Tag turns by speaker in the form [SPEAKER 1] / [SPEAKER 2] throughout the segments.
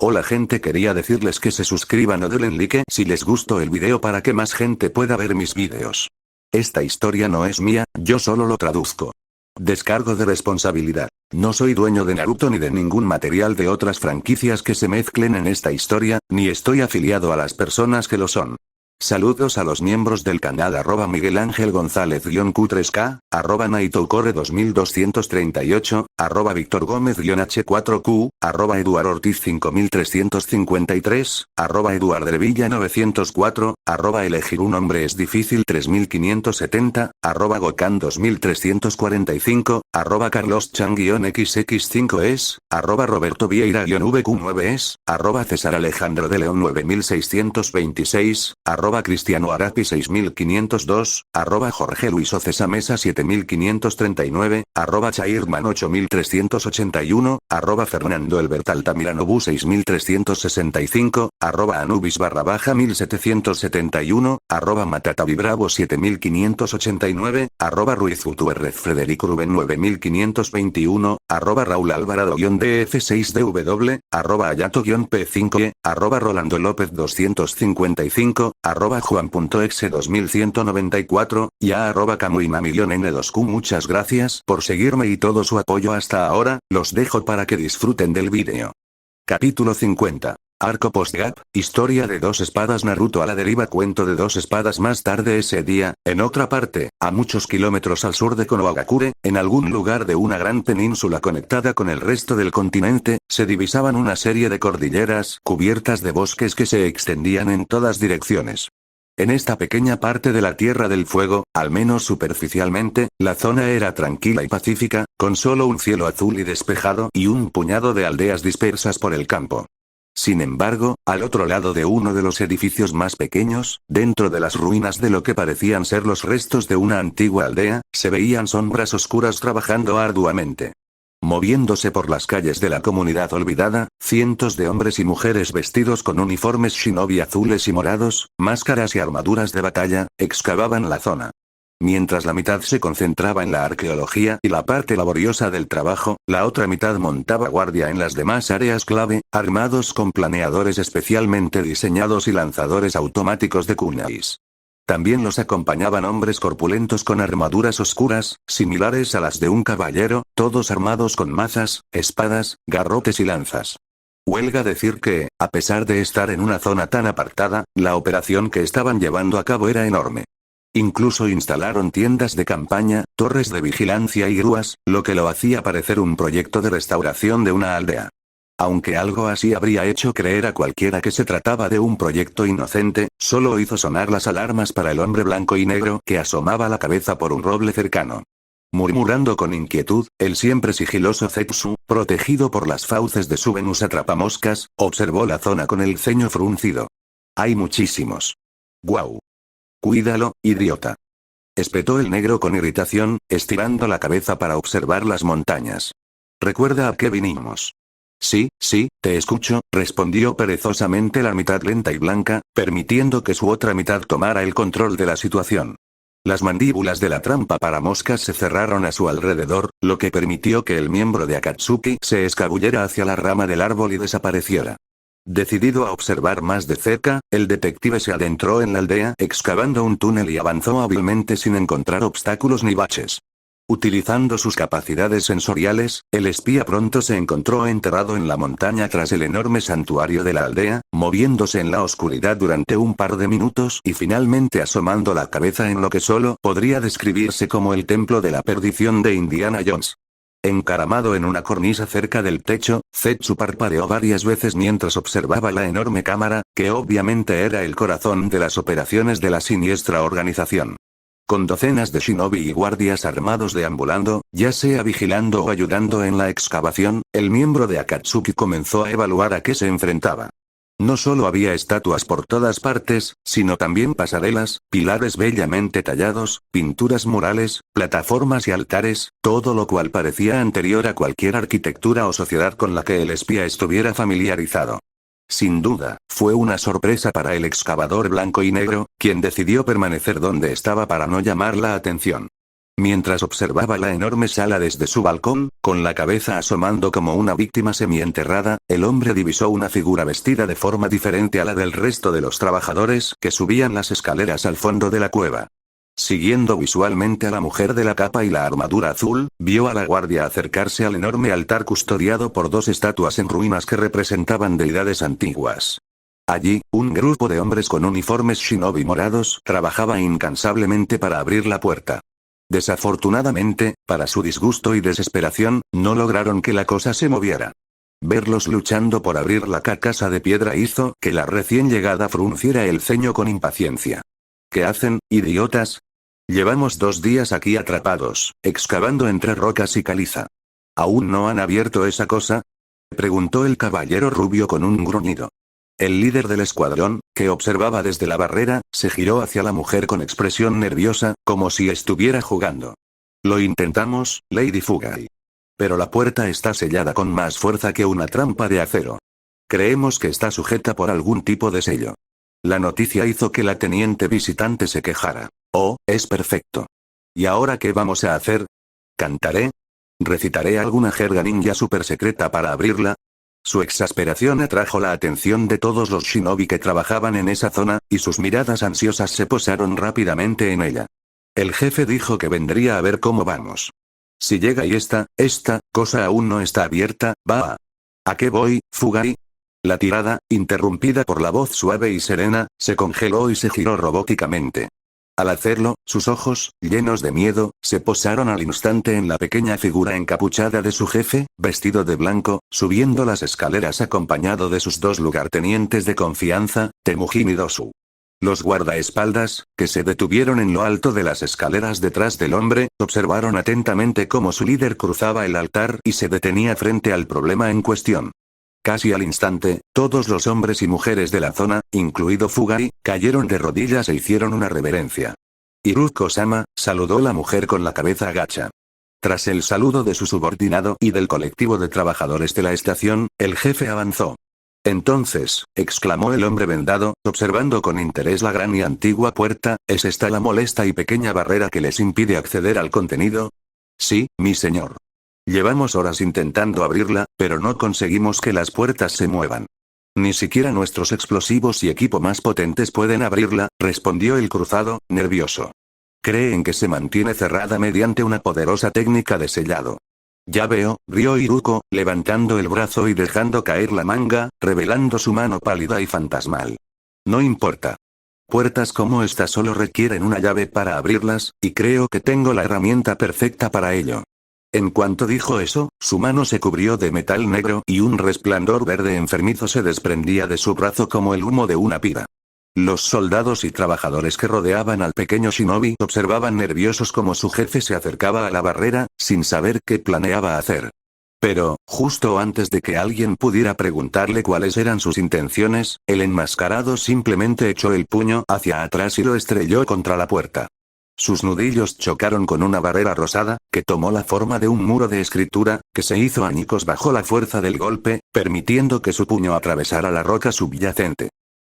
[SPEAKER 1] Hola gente, quería decirles que se suscriban o denle like si les gustó el video para que más gente pueda ver mis videos. Esta historia no es mía, yo solo lo traduzco. Descargo de responsabilidad. No soy dueño de Naruto ni de ningún material de otras franquicias que se mezclen en esta historia, ni estoy afiliado a las personas que lo son. Saludos a los miembros del canal Miguel Ángel González-Q3K, Naitocore 2238, Víctor Gómez-H4Q, Eduard Ortiz 5353, Eduardervilla 904, Elegir un hombre es difícil 3570, Gokan 2345, Carlos Chan-XX5es, Roberto Vieira-VQ9es, César Alejandro de León 9626, Cristiano Arapi 6502, Jorge Luis Ocesa Mesa 7539, Chairman 8381, Fernando Elbert Altamiranobu 6365, Anubis _ 1771, Matatavi Bravo 7589, Ruiz Gutiérrez Frederico Rubén 9521, Raúl Alvarado-DF6DW, Ayato-P5E, Rolando López 255, Juan.exe 2194, y a Camuima_N2Q. Muchas gracias por seguirme y todo su apoyo hasta ahora, los dejo para que disfruten del vídeo. Capítulo 50. Arco Postgap, historia de dos espadas. Naruto a la deriva. Cuento de dos espadas. Más tarde ese día, en otra parte, a muchos kilómetros al sur de Konohagakure, en algún lugar de una gran península conectada con el resto del continente, se divisaban una serie de cordilleras cubiertas de bosques que se extendían en todas direcciones. En esta pequeña parte de la Tierra del Fuego, al menos superficialmente, la zona era tranquila y pacífica, con solo un cielo azul y despejado y un puñado de aldeas dispersas por el campo. Sin embargo, al otro lado de uno de los edificios más pequeños, dentro de las ruinas de lo que parecían ser los restos de una antigua aldea, se veían sombras oscuras trabajando arduamente. Moviéndose por las calles de la comunidad olvidada, cientos de hombres y mujeres vestidos con uniformes shinobi azules y morados, máscaras y armaduras de batalla, excavaban la zona. Mientras la mitad se concentraba en la arqueología y la parte laboriosa del trabajo, la otra mitad montaba guardia en las demás áreas clave, armados con planeadores especialmente diseñados y lanzadores automáticos de kunais. También los acompañaban hombres corpulentos con armaduras oscuras, similares a las de un caballero, todos armados con mazas, espadas, garrotes y lanzas. Huelga decir que, a pesar de estar en una zona tan apartada, la operación que estaban llevando a cabo era enorme. Incluso instalaron tiendas de campaña, torres de vigilancia y grúas, lo que lo hacía parecer un proyecto de restauración de una aldea. Aunque algo así habría hecho creer a cualquiera que se trataba de un proyecto inocente, solo hizo sonar las alarmas para el hombre blanco y negro que asomaba la cabeza por un roble cercano. Murmurando con inquietud, el siempre sigiloso Zetsu, protegido por las fauces de su Venus atrapamoscas, observó la zona con el ceño fruncido. Hay muchísimos. ¡Guau! Cuídalo, idiota. Espetó el negro con irritación, estirando la cabeza para observar las montañas. ¿Recuerda a qué vinimos? Sí, te escucho, respondió perezosamente la mitad lenta y blanca, permitiendo que su otra mitad tomara el control de la situación. Las mandíbulas de la trampa para moscas se cerraron a su alrededor, lo que permitió que el miembro de Akatsuki se escabullera hacia la rama del árbol y desapareciera. Decidido a observar más de cerca, el detective se adentró en la aldea excavando un túnel y avanzó hábilmente sin encontrar obstáculos ni baches. Utilizando sus capacidades sensoriales, el espía pronto se encontró enterrado en la montaña tras el enorme santuario de la aldea, moviéndose en la oscuridad durante un par de minutos y finalmente asomando la cabeza en lo que solo podría describirse como el templo de la perdición de Indiana Jones. Encaramado en una cornisa cerca del techo, Zetsu parpadeó varias veces mientras observaba la enorme cámara, que obviamente era el corazón de las operaciones de la siniestra organización. Con docenas de shinobi y guardias armados deambulando, ya sea vigilando o ayudando en la excavación, el miembro de Akatsuki comenzó a evaluar a qué se enfrentaba. No solo había estatuas por todas partes, sino también pasarelas, pilares bellamente tallados, pinturas murales, plataformas y altares, todo lo cual parecía anterior a cualquier arquitectura o sociedad con la que el espía estuviera familiarizado. Sin duda, fue una sorpresa para el excavador blanco y negro, quien decidió permanecer donde estaba para no llamar la atención. Mientras observaba la enorme sala desde su balcón, con la cabeza asomando como una víctima semienterrada, el hombre divisó una figura vestida de forma diferente a la del resto de los trabajadores que subían las escaleras al fondo de la cueva. Siguiendo visualmente a la mujer de la capa y la armadura azul, vio a la guardia acercarse al enorme altar custodiado por dos estatuas en ruinas que representaban deidades antiguas. Allí, un grupo de hombres con uniformes shinobi morados trabajaba incansablemente para abrir la puerta. Desafortunadamente, para su disgusto y desesperación, no lograron que la cosa se moviera. Verlos luchando por abrir la carcasa de piedra hizo que la recién llegada frunciera el ceño con impaciencia. ¿Qué hacen, idiotas? Llevamos 2 días aquí atrapados, excavando entre rocas y caliza. ¿Aún no han abierto esa cosa?, preguntó el caballero rubio con un gruñido. El líder del escuadrón, que observaba desde la barrera, se giró hacia la mujer con expresión nerviosa, como si estuviera jugando. Lo intentamos, Lady Fugai. Pero la puerta está sellada con más fuerza que una trampa de acero. Creemos que está sujeta por algún tipo de sello. La noticia hizo que la teniente visitante se quejara. Oh, es perfecto. ¿Y ahora qué vamos a hacer? ¿Cantaré? ¿Recitaré alguna jerga ninja super secreta para abrirla? Su exasperación atrajo la atención de todos los shinobi que trabajaban en esa zona, y sus miradas ansiosas se posaron rápidamente en ella. El jefe dijo que vendría a ver cómo vamos. Si llega y esta cosa aún no está abierta, va. ¿A qué voy, Fugai? La tirada, interrumpida por la voz suave y serena, se congeló y se giró robóticamente. Al hacerlo, sus ojos, llenos de miedo, se posaron al instante en la pequeña figura encapuchada de su jefe, vestido de blanco, subiendo las escaleras acompañado de sus 2 lugartenientes de confianza, Temujin y Dosu. Los guardaespaldas, que se detuvieron en lo alto de las escaleras detrás del hombre, observaron atentamente cómo su líder cruzaba el altar y se detenía frente al problema en cuestión. Casi al instante, todos los hombres y mujeres de la zona, incluido Fugai, cayeron de rodillas e hicieron una reverencia. Iruko-sama, saludó la mujer con la cabeza agacha. Tras el saludo de su subordinado y del colectivo de trabajadores de la estación, el jefe avanzó. Entonces, exclamó el hombre vendado, observando con interés la gran y antigua puerta, ¿es esta la molesta y pequeña barrera que les impide acceder al contenido? Sí, mi señor. Llevamos horas intentando abrirla, pero no conseguimos que las puertas se muevan. Ni siquiera nuestros explosivos y equipo más potentes pueden abrirla, respondió el cruzado, nervioso. Creen que se mantiene cerrada mediante una poderosa técnica de sellado. Ya veo, rió Iruko, levantando el brazo y dejando caer la manga, revelando su mano pálida y fantasmal. No importa. Puertas como esta solo requieren una llave para abrirlas, y creo que tengo la herramienta perfecta para ello. En cuanto dijo eso, su mano se cubrió de metal negro y un resplandor verde enfermizo se desprendía de su brazo como el humo de una pira. Los soldados y trabajadores que rodeaban al pequeño shinobi observaban nerviosos como su jefe se acercaba a la barrera, sin saber qué planeaba hacer. Pero, justo antes de que alguien pudiera preguntarle cuáles eran sus intenciones, el enmascarado simplemente echó el puño hacia atrás y lo estrelló contra la puerta. Sus nudillos chocaron con una barrera rosada, que tomó la forma de un muro de escritura, que se hizo añicos bajo la fuerza del golpe, permitiendo que su puño atravesara la roca subyacente.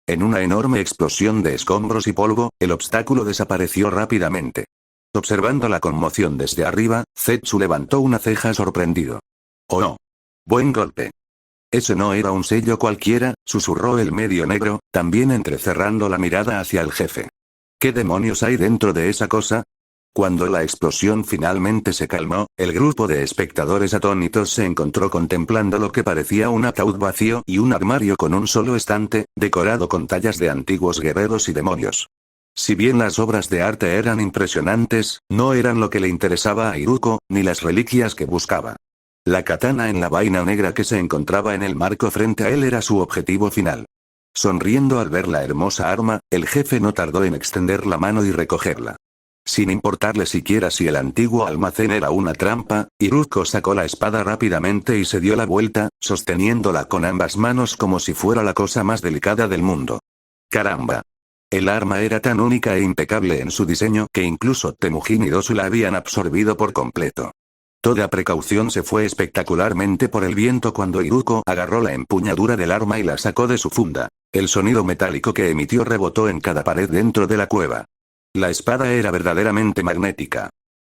[SPEAKER 1] En una enorme explosión de escombros y polvo, el obstáculo desapareció rápidamente. Observando la conmoción desde arriba, Zetsu levantó una ceja sorprendido. «Oh no. Buen golpe». «Ese no era un sello cualquiera», susurró el medio negro, también entrecerrando la mirada hacia el jefe. ¿Qué demonios hay dentro de esa cosa? Cuando la explosión finalmente se calmó, el grupo de espectadores atónitos se encontró contemplando lo que parecía un ataúd vacío y un armario con un solo estante, decorado con tallas de antiguos guerreros y demonios. Si bien las obras de arte eran impresionantes, no eran lo que le interesaba a Iruko, ni las reliquias que buscaba. La katana en la vaina negra que se encontraba en el marco frente a él era su objetivo final. Sonriendo al ver la hermosa arma, el jefe no tardó en extender la mano y recogerla. Sin importarle siquiera si el antiguo almacén era una trampa, Iruko sacó la espada rápidamente y se dio la vuelta, sosteniéndola con ambas manos como si fuera la cosa más delicada del mundo. ¡Caramba! El arma era tan única e impecable en su diseño que incluso Temujin y Dosu la habían absorbido por completo. Toda precaución se fue espectacularmente por el viento cuando Iruko agarró la empuñadura del arma y la sacó de su funda. El sonido metálico que emitió rebotó en cada pared dentro de la cueva. La espada era verdaderamente magnética.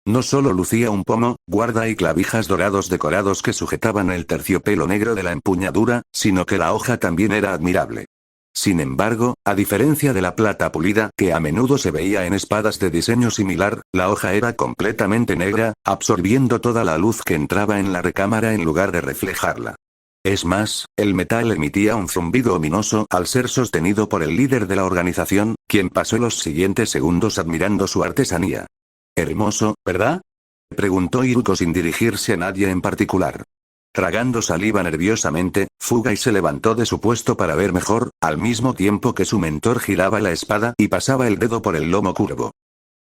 [SPEAKER 1] No solo lucía un pomo, guarda y clavijas dorados decorados que sujetaban el terciopelo negro de la empuñadura, sino que la hoja también era admirable. Sin embargo, a diferencia de la plata pulida que a menudo se veía en espadas de diseño similar, la hoja era completamente negra, absorbiendo toda la luz que entraba en la recámara en lugar de reflejarla. Es más, el metal emitía un zumbido ominoso al ser sostenido por el líder de la organización, quien pasó los siguientes segundos admirando su artesanía. Hermoso, ¿verdad? Preguntó Iruko sin dirigirse a nadie en particular. Tragando saliva nerviosamente, Fugai se levantó de su puesto para ver mejor, al mismo tiempo que su mentor giraba la espada y pasaba el dedo por el lomo curvo.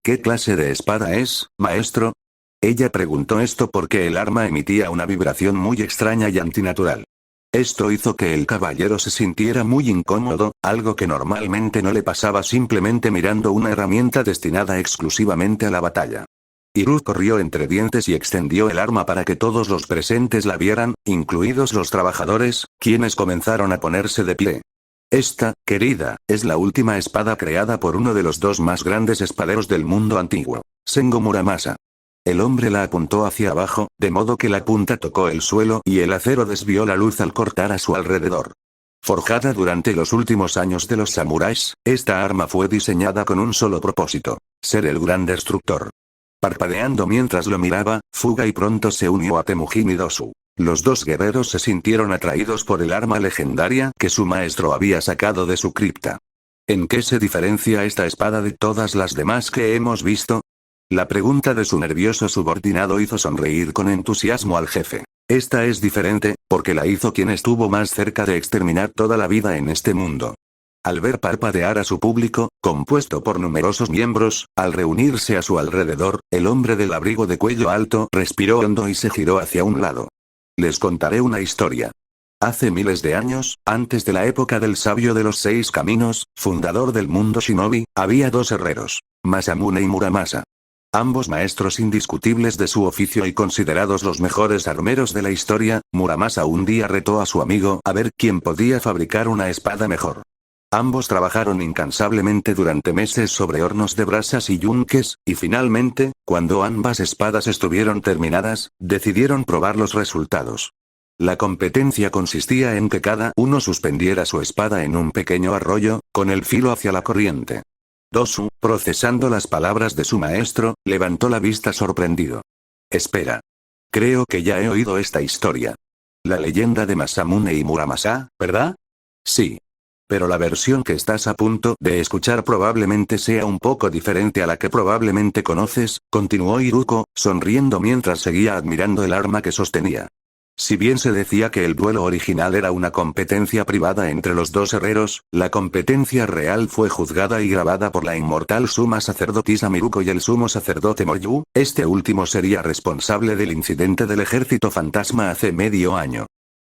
[SPEAKER 1] ¿Qué clase de espada es, maestro? Ella preguntó esto porque el arma emitía una vibración muy extraña y antinatural. Esto hizo que el caballero se sintiera muy incómodo, algo que normalmente no le pasaba simplemente mirando una herramienta destinada exclusivamente a la batalla. Iruko corrió entre dientes y extendió el arma para que todos los presentes la vieran, incluidos los trabajadores, quienes comenzaron a ponerse de pie. Esta, querida, es la última espada creada por uno de los dos más grandes espaderos del mundo antiguo, Sengo Muramasa. El hombre la apuntó hacia abajo, de modo que la punta tocó el suelo y el acero desvió la luz al cortar a su alrededor. Forjada durante los últimos años de los samuráis, esta arma fue diseñada con un solo propósito: ser el gran destructor. Parpadeando mientras lo miraba, Fugai pronto se unió a Temujin y Dosu. Los dos guerreros se sintieron atraídos por el arma legendaria que su maestro había sacado de su cripta. ¿En qué se diferencia esta espada de todas las demás que hemos visto? La pregunta de su nervioso subordinado hizo sonreír con entusiasmo al jefe. Esta es diferente, porque la hizo quien estuvo más cerca de exterminar toda la vida en este mundo. Al ver parpadear a su público, compuesto por numerosos miembros, al reunirse a su alrededor, el hombre del abrigo de cuello alto respiró hondo y se giró hacia un lado. Les contaré una historia. Hace miles de años, antes de la época del sabio de los 6 caminos, fundador del mundo shinobi, había dos herreros, Masamune y Muramasa. Ambos maestros indiscutibles de su oficio y considerados los mejores armeros de la historia, Muramasa un día retó a su amigo a ver quién podía fabricar una espada mejor. Ambos trabajaron incansablemente durante meses sobre hornos de brasas y yunques, y finalmente, cuando ambas espadas estuvieron terminadas, decidieron probar los resultados. La competencia consistía en que cada uno suspendiera su espada en un pequeño arroyo, con el filo hacia la corriente. Dosu, procesando las palabras de su maestro, levantó la vista sorprendido. Espera. Creo que ya he oído esta historia. La leyenda de Masamune y Muramasa, ¿verdad? Sí. Pero la versión que estás a punto de escuchar probablemente sea un poco diferente a la que probablemente conoces, continuó Iruko, sonriendo mientras seguía admirando el arma que sostenía. Si bien se decía que el duelo original era una competencia privada entre los dos herreros, la competencia real fue juzgada y grabada por la inmortal suma sacerdotisa Miruko y el sumo sacerdote Moryu. Este último sería responsable del incidente del ejército fantasma hace medio año.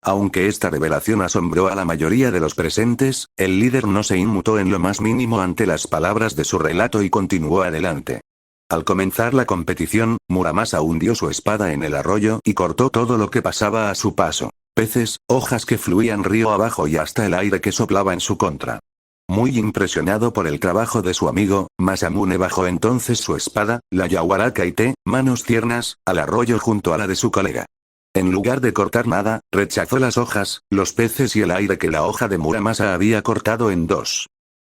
[SPEAKER 1] Aunque esta revelación asombró a la mayoría de los presentes, el líder no se inmutó en lo más mínimo ante las palabras de su relato y continuó adelante. Al comenzar la competición, Muramasa hundió su espada en el arroyo y cortó todo lo que pasaba a su paso: peces, hojas que fluían río abajo y hasta el aire que soplaba en su contra. Muy impresionado por el trabajo de su amigo, Masamune bajó entonces su espada, la Yawaraka Ite, manos tiernas, al arroyo junto a la de su colega. En lugar de cortar nada, rechazó las hojas, los peces y el aire que la hoja de Muramasa había cortado en dos.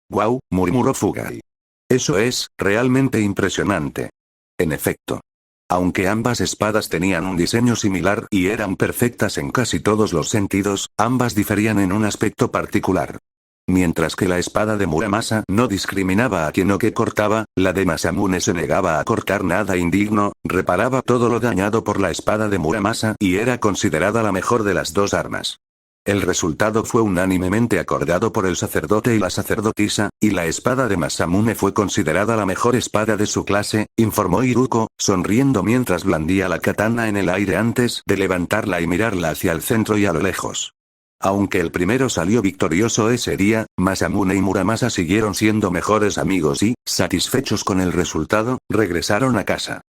[SPEAKER 1] «¡Guau!», murmuró Fugai. Eso es, realmente impresionante. En efecto. Aunque ambas espadas tenían un diseño similar y eran perfectas en casi todos los sentidos, ambas diferían en un aspecto particular. Mientras que la espada de Muramasa no discriminaba a quien o que cortaba, la de Masamune se negaba a cortar nada indigno, reparaba todo lo dañado por la espada de Muramasa y era considerada la mejor de las dos armas. El resultado fue unánimemente acordado por el sacerdote y la sacerdotisa, y la espada de Masamune fue considerada la mejor espada de su clase, informó Iruko, sonriendo mientras blandía la katana en el aire antes de levantarla y mirarla hacia el centro y a lo lejos. Aunque el primero salió victorioso ese día, Masamune y Muramasa siguieron siendo mejores amigos y, satisfechos con el resultado, regresaron a casa.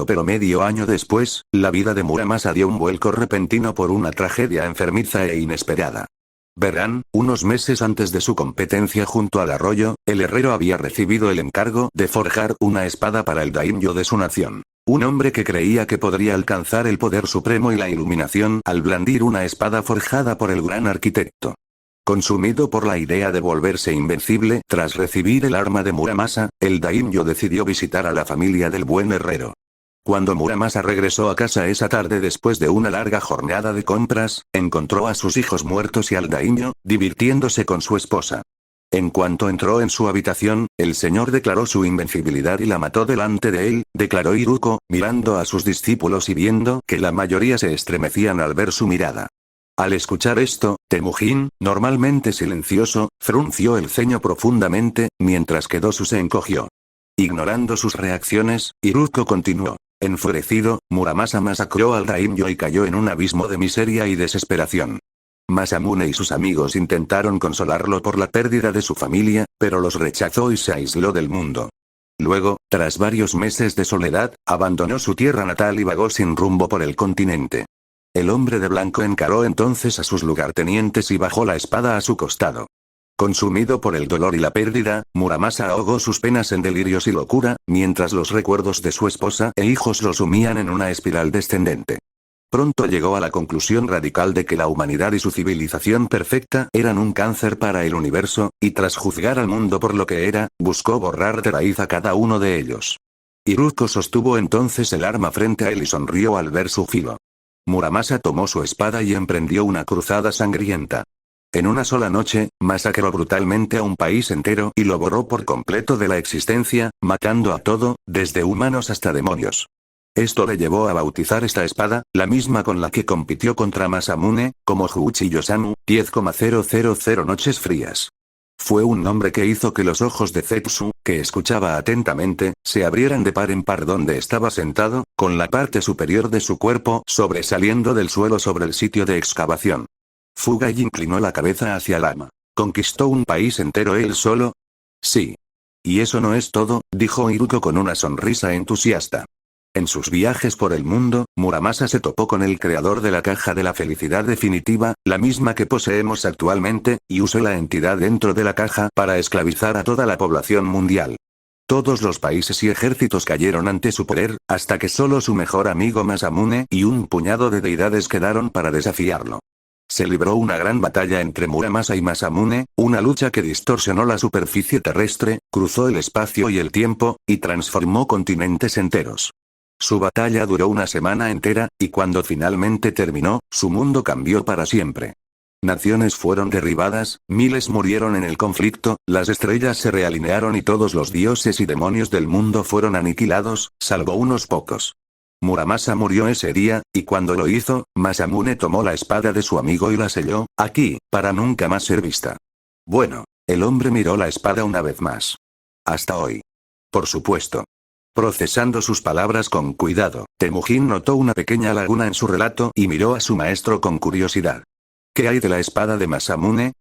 [SPEAKER 1] Pero medio año después, la vida de Muramasa dio un vuelco repentino por una tragedia enfermiza e inesperada. Verán, unos meses antes de su competencia junto al arroyo, el herrero había recibido el encargo de forjar una espada para el daimyo de su nación. Un hombre que creía que podría alcanzar el poder supremo y la iluminación al blandir una espada forjada por el gran arquitecto. Consumido por la idea de volverse invencible tras recibir el arma de Muramasa, el daimyo decidió visitar a la familia del buen herrero. Cuando Muramasa regresó a casa esa tarde después de una larga jornada de compras, encontró a sus hijos muertos y al daimyo, divirtiéndose con su esposa. En cuanto entró en su habitación, el señor declaró su invencibilidad y la mató delante de él, declaró Iruko, mirando a sus discípulos y viendo que la mayoría se estremecían al ver su mirada. Al escuchar esto, Temujin, normalmente silencioso, frunció el ceño profundamente, mientras que Dosu se encogió. Ignorando sus reacciones, Iruko continuó. Enfurecido, Muramasa masacró al daimyo y cayó en un abismo de miseria y desesperación. Masamune y sus amigos intentaron consolarlo por la pérdida de su familia, pero los rechazó y se aisló del mundo. Luego, tras varios meses de soledad, abandonó su tierra natal y vagó sin rumbo por el continente. El hombre de blanco encaró entonces a sus lugartenientes y bajó la espada a su costado. Consumido por el dolor y la pérdida, Muramasa ahogó sus penas en delirios y locura, mientras los recuerdos de su esposa e hijos lo sumían en una espiral descendente. Pronto llegó a la conclusión radical de que la humanidad y su civilización perfecta eran un cáncer para el universo, y tras juzgar al mundo por lo que era, buscó borrar de raíz a cada uno de ellos. Iruko sostuvo entonces el arma frente a él y sonrió al ver su filo. Muramasa tomó su espada y emprendió una cruzada sangrienta. En una sola noche, masacró brutalmente a un país entero y lo borró por completo de la existencia, matando a todo, desde humanos hasta demonios. Esto le llevó a bautizar esta espada, la misma con la que compitió contra Masamune, como Juuchi Yosamu, 10,000 noches frías. Fue un nombre que hizo que los ojos de Zetsu, que escuchaba atentamente, se abrieran de par en par donde estaba sentado, con la parte superior de su cuerpo sobresaliendo del suelo sobre el sitio de excavación. Fugai inclinó la cabeza hacia el ama. ¿Conquistó un país entero él solo? Sí. Y eso no es todo, dijo Iruko con una sonrisa entusiasta. En sus viajes por el mundo, Muramasa se topó con el creador de la caja de la felicidad definitiva, la misma que poseemos actualmente, y usó la entidad dentro de la caja para esclavizar a toda la población mundial. Todos los países y ejércitos cayeron ante su poder, hasta que solo su mejor amigo Masamune y un puñado de deidades quedaron para desafiarlo. Se libró una gran batalla entre Muramasa y Masamune, una lucha que distorsionó la superficie terrestre, cruzó el espacio y el tiempo, y transformó continentes enteros. Su batalla duró una semana entera, y cuando finalmente terminó, su mundo cambió para siempre. Naciones fueron derribadas, miles murieron en el conflicto, las estrellas se realinearon y todos los dioses y demonios del mundo fueron aniquilados, salvo unos pocos. Muramasa murió ese día, y cuando lo hizo, Masamune tomó la espada de su amigo y la selló, aquí, para nunca más ser vista. Bueno, el hombre miró la espada una vez más. Hasta hoy. Por supuesto. Procesando sus palabras con cuidado, Temujin notó una pequeña laguna en su relato y miró a su maestro con curiosidad. ¿Qué hay de la espada de Masamune?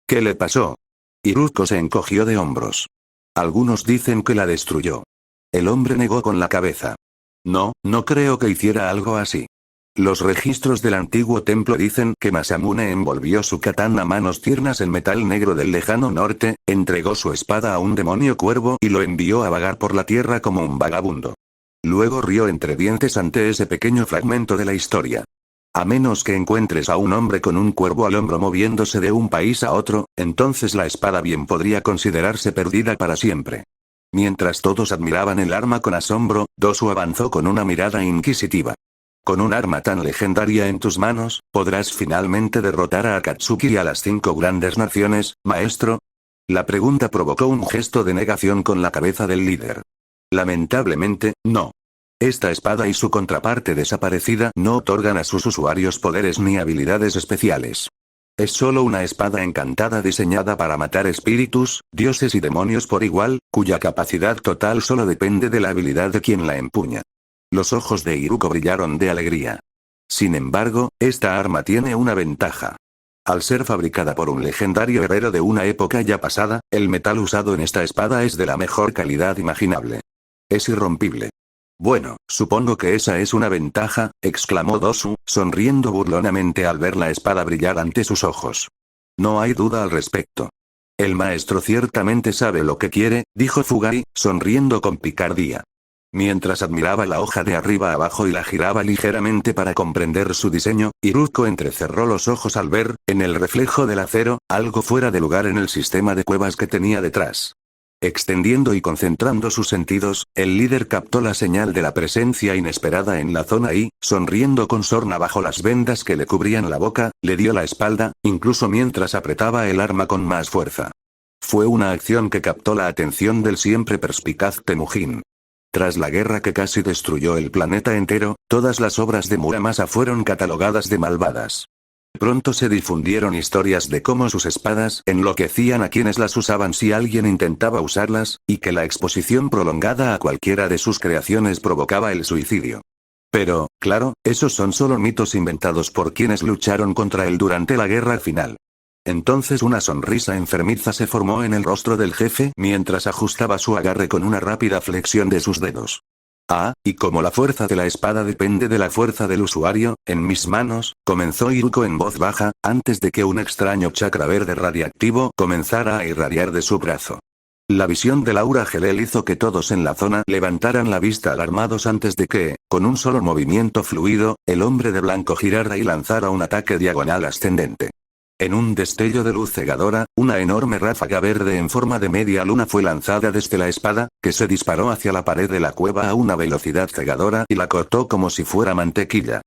[SPEAKER 1] ¿Qué le pasó? Iruko se encogió de hombros. Algunos dicen que la destruyó. El hombre negó con la cabeza. No, no creo que hiciera algo así. Los registros del antiguo templo dicen que Masamune envolvió su katana a manos tiernas en metal negro del lejano norte, entregó su espada a un demonio cuervo y lo envió a vagar por la tierra como un vagabundo. Luego rió entre dientes ante ese pequeño fragmento de la historia. A menos que encuentres a un hombre con un cuervo al hombro moviéndose de un país a otro, entonces la espada bien podría considerarse perdida para siempre. Mientras todos admiraban el arma con asombro, Dosu avanzó con una mirada inquisitiva. Con un arma tan legendaria en tus manos, ¿podrás finalmente derrotar a Akatsuki y a las 5 grandes naciones, maestro? La pregunta provocó un gesto de negación con la cabeza del líder. Lamentablemente, no. Esta espada y su contraparte desaparecida no otorgan a sus usuarios poderes ni habilidades especiales. Es solo una espada encantada diseñada para matar espíritus, dioses y demonios por igual, cuya capacidad total solo depende de la habilidad de quien la empuña. Los ojos de Iruko brillaron de alegría. Sin embargo, esta arma tiene una ventaja. Al ser fabricada por un legendario herrero de una época ya pasada, el metal usado en esta espada es de la mejor calidad imaginable. Es irrompible. Bueno, supongo que esa es una ventaja, exclamó Dosu, sonriendo burlonamente al ver la espada brillar ante sus ojos. No hay duda al respecto. El maestro ciertamente sabe lo que quiere, dijo Fugai, sonriendo con picardía. Mientras admiraba la hoja de arriba abajo y la giraba ligeramente para comprender su diseño, Iruko entrecerró los ojos al ver, en el reflejo del acero, algo fuera de lugar en el sistema de cuevas que tenía detrás. Extendiendo y concentrando sus sentidos, el líder captó la señal de la presencia inesperada en la zona y, sonriendo con sorna bajo las vendas que le cubrían la boca, le dio la espalda, incluso mientras apretaba el arma con más fuerza. Fue una acción que captó la atención del siempre perspicaz Temujin. Tras la guerra que casi destruyó el planeta entero, todas las obras de Muramasa fueron catalogadas de malvadas. Pronto se difundieron historias de cómo sus espadas enloquecían a quienes las usaban si alguien intentaba usarlas, y que la exposición prolongada a cualquiera de sus creaciones provocaba el suicidio. Pero, claro, esos son solo mitos inventados por quienes lucharon contra él durante la guerra final. Entonces una sonrisa enfermiza se formó en el rostro del jefe mientras ajustaba su agarre con una rápida flexión de sus dedos. Ah, y como la fuerza de la espada depende de la fuerza del usuario, en mis manos, comenzó Iruko en voz baja, antes de que un extraño chakra verde radiactivo comenzara a irradiar de su brazo. La visión del aura Gelel hizo que todos en la zona levantaran la vista alarmados antes de que, con un solo movimiento fluido, el hombre de blanco girara y lanzara un ataque diagonal ascendente. En un destello de luz cegadora, una enorme ráfaga verde en forma de media luna fue lanzada desde la espada, que se disparó hacia la pared de la cueva a una velocidad cegadora y la cortó como si fuera mantequilla.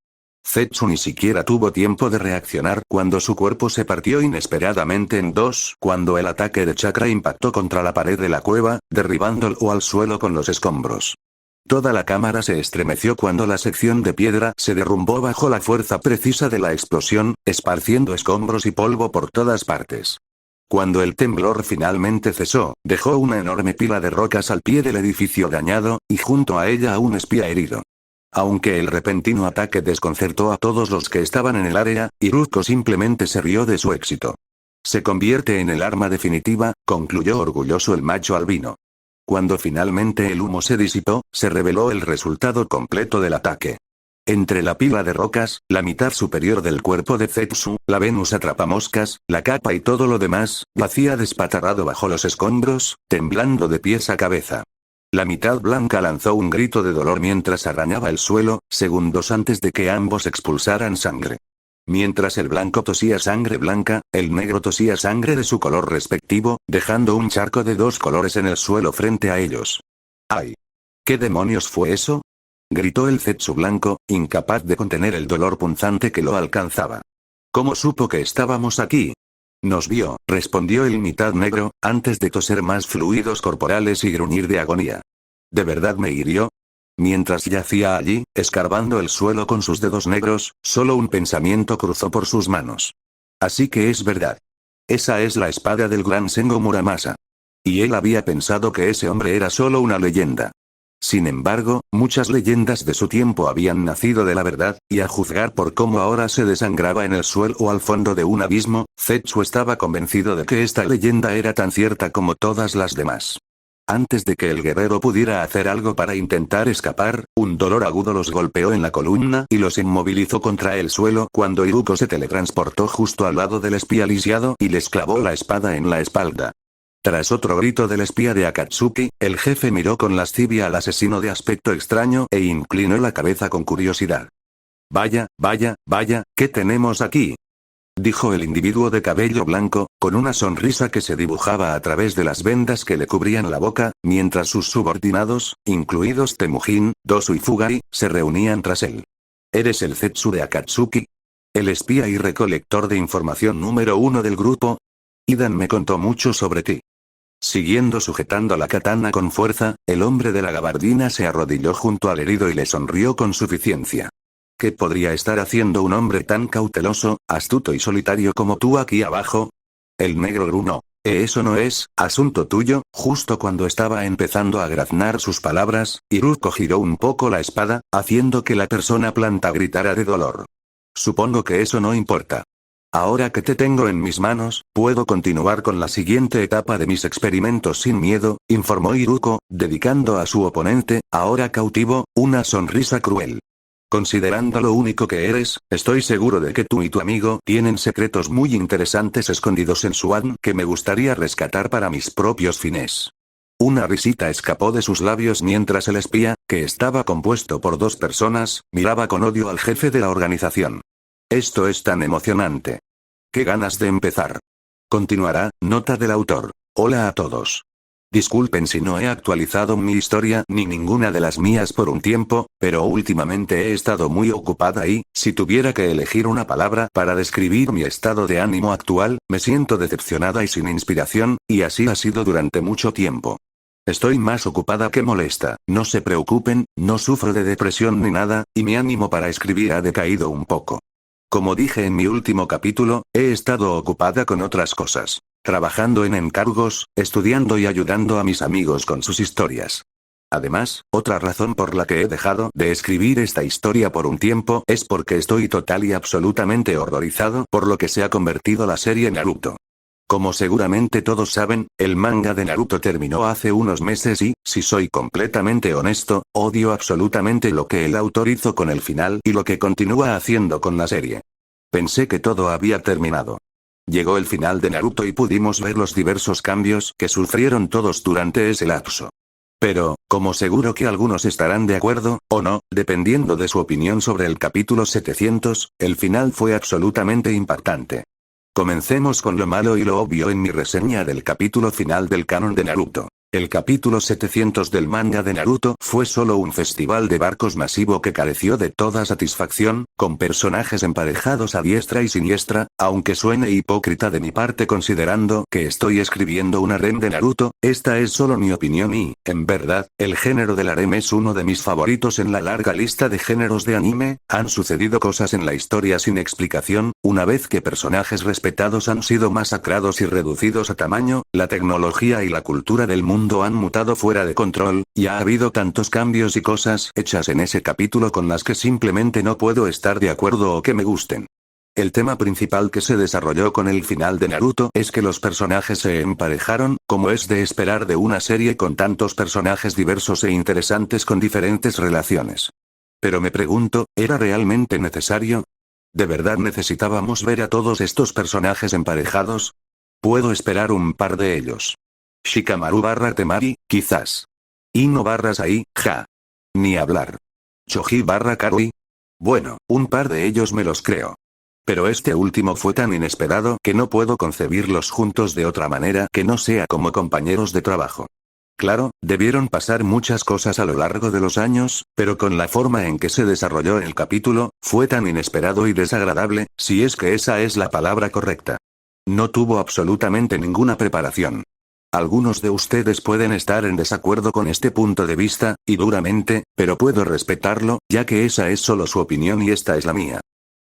[SPEAKER 1] Zetsu ni siquiera tuvo tiempo de reaccionar cuando su cuerpo se partió inesperadamente en dos cuando el ataque de chakra impactó contra la pared de la cueva, derribándolo al suelo con los escombros. Toda la cámara se estremeció cuando la sección de piedra se derrumbó bajo la fuerza precisa de la explosión, esparciendo escombros y polvo por todas partes. Cuando el temblor finalmente cesó, dejó una enorme pila de rocas al pie del edificio dañado, y junto a ella a un espía herido. Aunque el repentino ataque desconcertó a todos los que estaban en el área, Iruko simplemente se rió de su éxito. Se convierte en el arma definitiva, concluyó orgulloso el macho albino. Cuando finalmente el humo se disipó, se reveló el resultado completo del ataque. Entre la pila de rocas, la mitad superior del cuerpo de Zetsu, la Venus atrapamoscas, la capa y todo lo demás, yacía despatarrado bajo los escombros, temblando de pies a cabeza. La mitad blanca lanzó un grito de dolor mientras arañaba el suelo, segundos antes de que ambos expulsaran sangre. Mientras el blanco tosía sangre blanca, el negro tosía sangre de su color respectivo, dejando un charco de dos colores en el suelo frente a ellos. ¡Ay! ¿Qué demonios fue eso?, gritó el Zetsu blanco, incapaz de contener el dolor punzante que lo alcanzaba. ¿Cómo supo que estábamos aquí? Nos vio, respondió el mitad negro, antes de toser más fluidos corporales y gruñir de agonía. ¿De verdad me hirió? Mientras yacía allí, escarbando el suelo con sus dedos negros, solo un pensamiento cruzó por sus manos. Así que es verdad. Esa es la espada del gran Sengo Muramasa. Y él había pensado que ese hombre era solo una leyenda. Sin embargo, muchas leyendas de su tiempo habían nacido de la verdad, y a juzgar por cómo ahora se desangraba en el suelo o al fondo de un abismo, Zetsu estaba convencido de que esta leyenda era tan cierta como todas las demás. Antes de que el guerrero pudiera hacer algo para intentar escapar, un dolor agudo los golpeó en la columna y los inmovilizó contra el suelo cuando Iruko se teletransportó justo al lado del espía lisiado y les clavó la espada en la espalda. Tras otro grito del espía de Akatsuki, el jefe miró con lascivia al asesino de aspecto extraño e inclinó la cabeza con curiosidad. Vaya, vaya, vaya, ¿qué tenemos aquí?, dijo el individuo de cabello blanco, con una sonrisa que se dibujaba a través de las vendas que le cubrían la boca, mientras sus subordinados, incluidos Temujin, Dosu y Fugai, se reunían tras él. ¿Eres el Zetsu de Akatsuki? ¿El espía y recolector de información número 1 del grupo? Idan me contó mucho sobre ti. Siguiendo sujetando la katana con fuerza, el hombre de la gabardina se arrodilló junto al herido y le sonrió con suficiencia. ¿Qué podría estar haciendo un hombre tan cauteloso, astuto y solitario como tú aquí abajo? El negro grunó. Eso no es asunto tuyo. Justo cuando estaba empezando a graznar sus palabras, Iruko giró un poco la espada, haciendo que la persona planta gritara de dolor. Supongo que eso no importa. Ahora que te tengo en mis manos, puedo continuar con la siguiente etapa de mis experimentos sin miedo, informó Iruko, dedicando a su oponente, ahora cautivo, una sonrisa cruel. Considerando lo único que eres, estoy seguro de que tú y tu amigo tienen secretos muy interesantes escondidos en su ADN que me gustaría rescatar para mis propios fines. Una risita escapó de sus labios mientras el espía, que estaba compuesto por 2 personas, miraba con odio al jefe de la organización. Esto es tan emocionante. ¡Qué ganas de empezar! Continuará, nota del autor. Hola a todos. Disculpen si no he actualizado mi historia ni ninguna de las mías por un tiempo, pero últimamente he estado muy ocupada y, si tuviera que elegir una palabra para describir mi estado de ánimo actual, me siento decepcionada y sin inspiración, y así ha sido durante mucho tiempo. Estoy más ocupada que molesta, no se preocupen, no sufro de depresión ni nada, y mi ánimo para escribir ha decaído un poco. Como dije en mi último capítulo, he estado ocupada con otras cosas. Trabajando en encargos, estudiando y ayudando a mis amigos con sus historias. Además, otra razón por la que he dejado de escribir esta historia por un tiempo es porque estoy total y absolutamente horrorizado por lo que se ha convertido la serie Naruto. Como seguramente todos saben, el manga de Naruto terminó hace unos meses y, si soy completamente honesto, odio absolutamente lo que el autor hizo con el final y lo que continúa haciendo con la serie. Pensé que todo había terminado. Llegó el final de Naruto y pudimos ver los diversos cambios que sufrieron todos durante ese lapso. Pero, como seguro que algunos estarán de acuerdo, o no, dependiendo de su opinión sobre el capítulo 700, el final fue absolutamente impactante. Comencemos con lo malo y lo obvio en mi reseña del capítulo final del canon de Naruto. El capítulo 700 del manga de Naruto fue solo un festival de barcos masivo que careció de toda satisfacción, con personajes emparejados a diestra y siniestra, aunque suene hipócrita de mi parte considerando que estoy escribiendo un harem de Naruto, esta es solo mi opinión y, en verdad, el género del harem es uno de mis favoritos en la larga lista de géneros de anime. Han sucedido cosas en la historia sin explicación, una vez que personajes respetados han sido masacrados y reducidos a tamaño, la tecnología y la cultura del mundo han mutado fuera de control, y ha habido tantos cambios y cosas hechas en ese capítulo con las que simplemente no puedo estar de acuerdo o que me gusten. El tema principal que se desarrolló con el final de Naruto es que los personajes se emparejaron, como es de esperar de una serie con tantos personajes diversos e interesantes con diferentes relaciones. Pero me pregunto, ¿era realmente necesario? ¿De verdad necesitábamos ver a todos estos personajes emparejados? Puedo esperar un par de ellos. Shikamaru / Temari, quizás. Ino / Sai, ja. Ni hablar. Choji / Karui. Bueno, un par de ellos me los creo. Pero este último fue tan inesperado que no puedo concebirlos juntos de otra manera que no sea como compañeros de trabajo. Claro, debieron pasar muchas cosas a lo largo de los años, pero con la forma en que se desarrolló el capítulo, fue tan inesperado y desagradable, si es que esa es la palabra correcta. No tuvo absolutamente ninguna preparación. Algunos de ustedes pueden estar en desacuerdo con este punto de vista, y duramente, pero puedo respetarlo, ya que esa es solo su opinión y esta es la mía.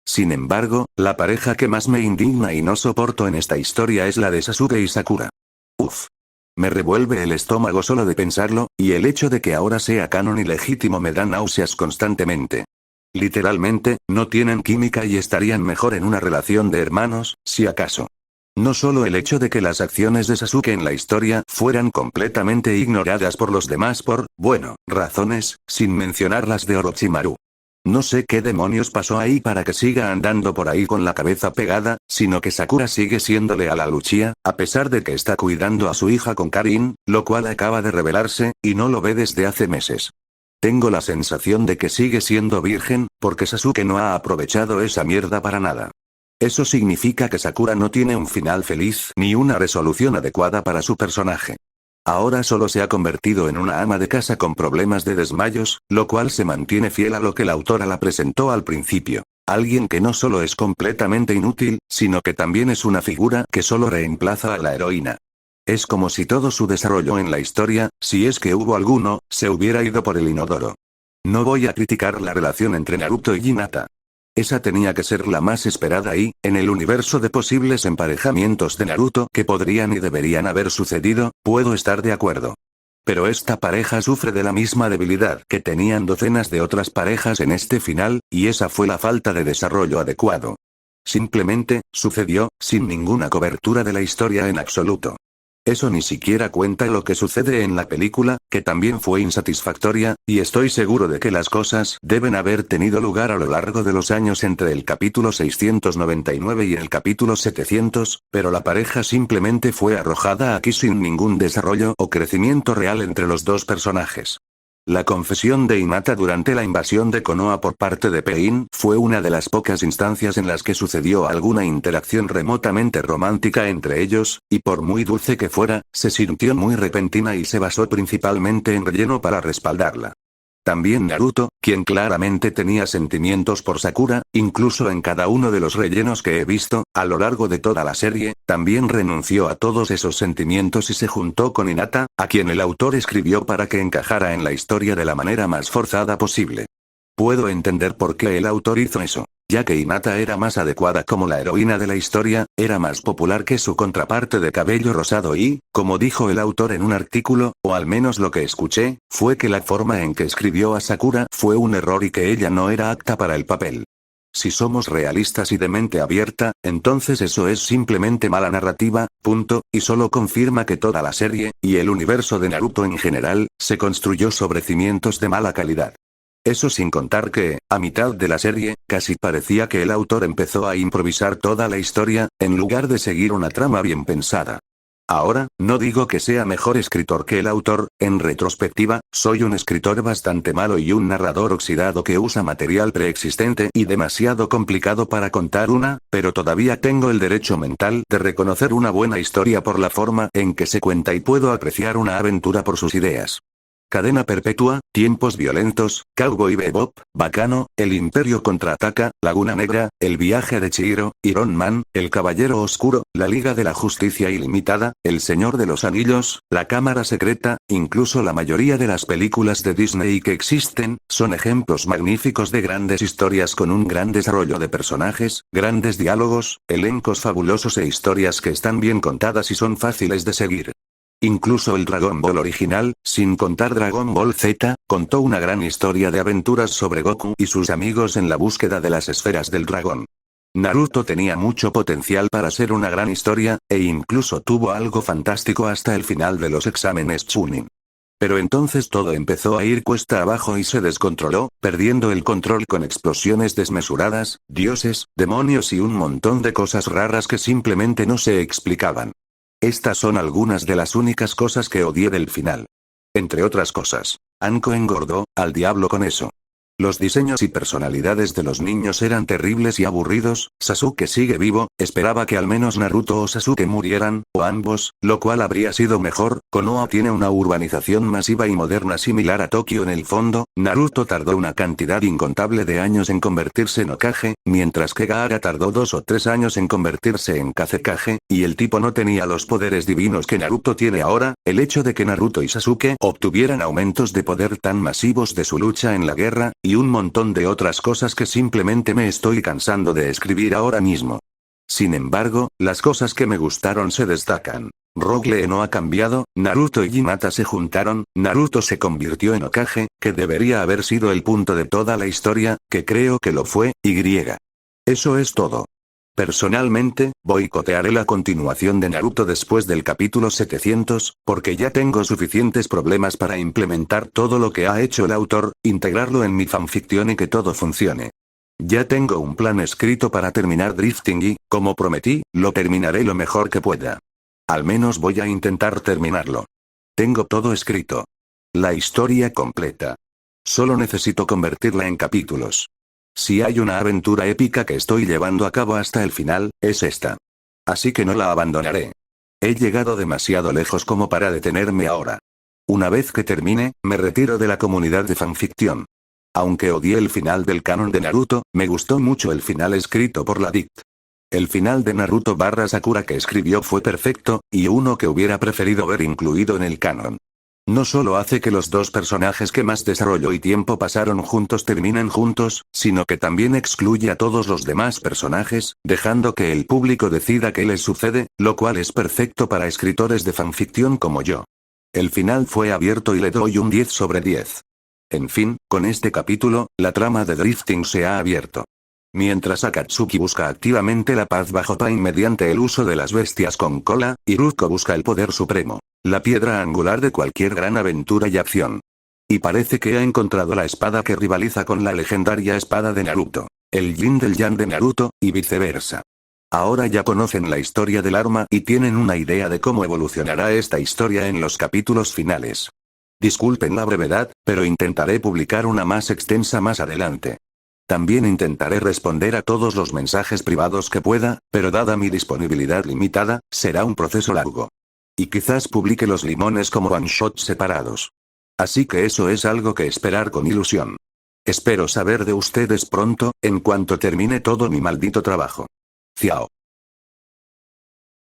[SPEAKER 1] Sin embargo, la pareja que más me indigna y no soporto en esta historia es la de Sasuke y Sakura. Uf. Me revuelve el estómago solo de pensarlo, y el hecho de que ahora sea canon y legítimo me da náuseas constantemente. Literalmente, no tienen química y estarían mejor en una relación de hermanos, si acaso. No solo el hecho de que las acciones de Sasuke en la historia fueran completamente ignoradas por los demás por, bueno, razones, sin mencionar las de Orochimaru. No sé qué demonios pasó ahí para que siga andando por ahí con la cabeza pegada, sino que Sakura sigue siendo leal a Luchia, a pesar de que está cuidando a su hija con Karin, lo cual acaba de revelarse, y no lo ve desde hace meses. Tengo la sensación de que sigue siendo virgen, porque Sasuke no ha aprovechado esa mierda para nada. Eso significa que Sakura no tiene un final feliz ni una resolución adecuada para su personaje. Ahora solo se ha convertido en una ama de casa con problemas de desmayos, lo cual se mantiene fiel a lo que la autora la presentó al principio. Alguien que no solo es completamente inútil, sino que también es una figura que solo reemplaza a la heroína. Es como si todo su desarrollo en la historia, si es que hubo alguno, se hubiera ido por el inodoro. No voy a criticar la relación entre Naruto y Hinata. Esa tenía que ser la más esperada y, en el universo de posibles emparejamientos de Naruto que podrían y deberían haber sucedido, puedo estar de acuerdo. Pero esta pareja sufre de la misma debilidad que tenían docenas de otras parejas en este final, y esa fue la falta de desarrollo adecuado. Simplemente, sucedió, sin ninguna cobertura de la historia en absoluto. Eso ni siquiera cuenta lo que sucede en la película, que también fue insatisfactoria, y estoy seguro de que las cosas deben haber tenido lugar a lo largo de los años entre el capítulo 699 y el capítulo 700, pero la pareja simplemente fue arrojada aquí sin ningún desarrollo o crecimiento real entre los dos personajes. La confesión de Hinata durante la invasión de Konoha por parte de Pain fue una de las pocas instancias en las que sucedió alguna interacción remotamente romántica entre ellos, y por muy dulce que fuera, se sintió muy repentina y se basó principalmente en relleno para respaldarla. También Naruto, quien claramente tenía sentimientos por Sakura, incluso en cada uno de los rellenos que he visto, a lo largo de toda la serie, también renunció a todos esos sentimientos y se juntó con Hinata, a quien el autor escribió para que encajara en la historia de la manera más forzada posible. Puedo entender por qué el autor hizo eso, ya que Hinata era más adecuada como la heroína de la historia, era más popular que su contraparte de cabello rosado y, como dijo el autor en un artículo, o al menos lo que escuché, fue que la forma en que escribió a Sakura fue un error y que ella no era apta para el papel. Si somos realistas y de mente abierta, entonces eso es simplemente mala narrativa, punto, y solo confirma que toda la serie, y el universo de Naruto en general, se construyó sobre cimientos de mala calidad. Eso sin contar que, a mitad de la serie, casi parecía que el autor empezó a improvisar toda la historia, en lugar de seguir una trama bien pensada. Ahora, no digo que sea mejor escritor que el autor, en retrospectiva, soy un escritor bastante malo y un narrador oxidado que usa material preexistente y demasiado complicado para contar una, pero todavía tengo el derecho mental de reconocer una buena historia por la forma en que se cuenta y puedo apreciar una aventura por sus ideas. Cadena Perpetua, Tiempos Violentos, Cowboy Bebop, Bacano, El Imperio Contraataca, Laguna Negra, El Viaje de Chihiro, Iron Man, El Caballero Oscuro, La Liga de la Justicia Ilimitada, El Señor de los Anillos, La Cámara Secreta, incluso la mayoría de las películas de Disney que existen, son ejemplos magníficos de grandes historias con un gran desarrollo de personajes, grandes diálogos, elencos fabulosos e historias que están bien contadas y son fáciles de seguir. Incluso el Dragon Ball original, sin contar Dragon Ball Z, contó una gran historia de aventuras sobre Goku y sus amigos en la búsqueda de las esferas del dragón. Naruto tenía mucho potencial para ser una gran historia, e incluso tuvo algo fantástico hasta el final de los exámenes Chunin. Pero entonces todo empezó a ir cuesta abajo y se descontroló, perdiendo el control con explosiones desmesuradas, dioses, demonios y un montón de cosas raras que simplemente no se explicaban. Estas son algunas de las únicas cosas que odié del final. Entre otras cosas, Anko engordó, al diablo con eso. Los diseños y personalidades de los niños eran terribles y aburridos. Sasuke sigue vivo, esperaba que al menos Naruto o Sasuke murieran, o ambos, lo cual habría sido mejor. Konoha tiene una urbanización masiva y moderna similar a Tokio en el fondo. Naruto tardó una cantidad incontable de años en convertirse en Hokage, mientras que Gaara tardó 2 o 3 años en convertirse en Kazekage, y el tipo no tenía los poderes divinos que Naruto tiene ahora. El hecho de que Naruto y Sasuke obtuvieran aumentos de poder tan masivos de su lucha en la guerra, y un montón de otras cosas que simplemente me estoy cansando de escribir ahora mismo. Sin embargo, las cosas que me gustaron se destacan. Rock Lee no ha cambiado, Naruto y Hinata se juntaron, Naruto se convirtió en Hokage, que debería haber sido el punto de toda la historia, que creo que lo fue, y. Eso es todo. Personalmente, boicotearé la continuación de Naruto después del capítulo 700, porque ya tengo suficientes problemas para implementar todo lo que ha hecho el autor, integrarlo en mi fanfiction y que todo funcione. Ya tengo un plan escrito para terminar Drifting y, como prometí, lo terminaré lo mejor que pueda. Al menos voy a intentar terminarlo. Tengo todo escrito. La historia completa. Solo necesito convertirla en capítulos. Si hay una aventura épica que estoy llevando a cabo hasta el final, es esta. Así que no la abandonaré. He llegado demasiado lejos como para detenerme ahora. Una vez que termine, me retiro de la comunidad de fanfiction. Aunque odié el final del canon de Naruto, me gustó mucho el final escrito por la Dict. El final de Naruto / Sakura que escribió fue perfecto, y uno que hubiera preferido ver incluido en el canon. No solo hace que los dos personajes que más desarrollo y tiempo pasaron juntos terminen juntos, sino que también excluye a todos los demás personajes, dejando que el público decida qué les sucede, lo cual es perfecto para escritores de fanfiction como yo. El final fue abierto y le doy un 10 sobre 10. En fin, con este capítulo, la trama de Drifting se ha abierto. Mientras Akatsuki busca activamente la paz bajo Pain mediante el uso de las bestias con cola, Iruko busca el poder supremo, la piedra angular de cualquier gran aventura y acción. Y parece que ha encontrado la espada que rivaliza con la legendaria espada de Naruto, el Yin del Yang de Naruto, y viceversa. Ahora ya conocen la historia del arma y tienen una idea de cómo evolucionará esta historia en los capítulos finales. Disculpen la brevedad, pero intentaré publicar una más extensa más adelante. También intentaré responder a todos los mensajes privados que pueda, pero dada mi disponibilidad limitada, será un proceso largo. Y quizás publique los limones como one-shots separados. Así que eso es algo que esperar con ilusión. Espero saber de ustedes pronto, en cuanto termine todo mi maldito trabajo. Ciao.